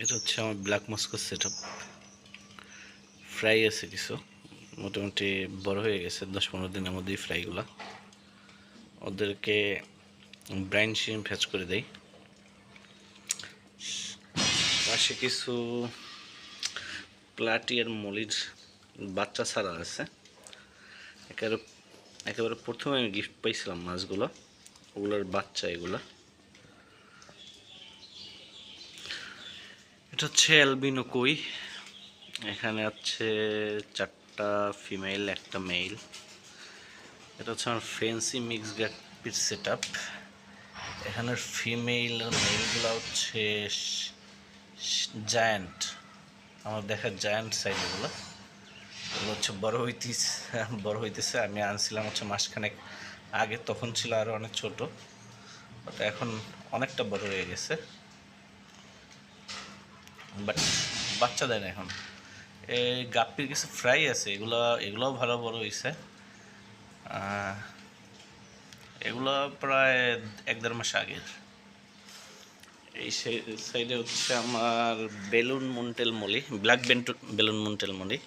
এটা হচ্ছে আমার black Moscow set up. Fry আছে কিছু, মোটামুটি বড় হয়ে গেছে 10-15 দিনের মধ্যেই ফ্রাইগুলা। ওদেরকে ব্রাইন শিম ভেজ করে দেই। পাশে কিছু প্লাটিয়ার মলির বাচ্চা ছাড়া আছে। একেবারে একেবারে প্রথমে আমি গিফট পাইছিলাম মাছগুলো, ওগুলোর বাচ্চা এগুলা। এটা হচ্ছে অ্যালবিনো কই। এখানে আছে 4টা ফিমেল, একটা মেল। এটা হচ্ছে আমার ফেন্সি মিক্স গ্যাপির সেট আপ। এখানের ফিমেল আর মেলগুলো হচ্ছে জায়ান্ট, আমার দেখা জায়ান্ট সাইজ এগুলো। এগুলো হচ্ছে বড় হইতেছে। আমি আনছিলাম হচ্ছে মাসখানেক আগে, তখন ছিল আরও অনেক ছোট, ওটা এখন অনেকটা বড় হয়ে গেছে, বাট বাচ্চা দেয় না এখন। এই গাপ্পির কিছু ফ্রাই আছে, এগুলোও ভালো বড় হয়েছে। এগুলো প্রায় 1-1.5 মাস আগের। এই সাইডে হচ্ছে আমার বেলুন মন্টেল মলি, ব্ল্যাক বেলুন মন্টেল মলি।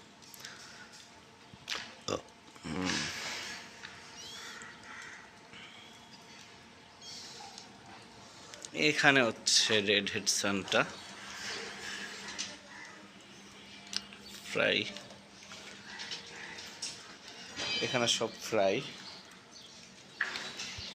এখানে হচ্ছে রেড হেড সানটা ফ্রাই, এখানে সব ফ্রাই।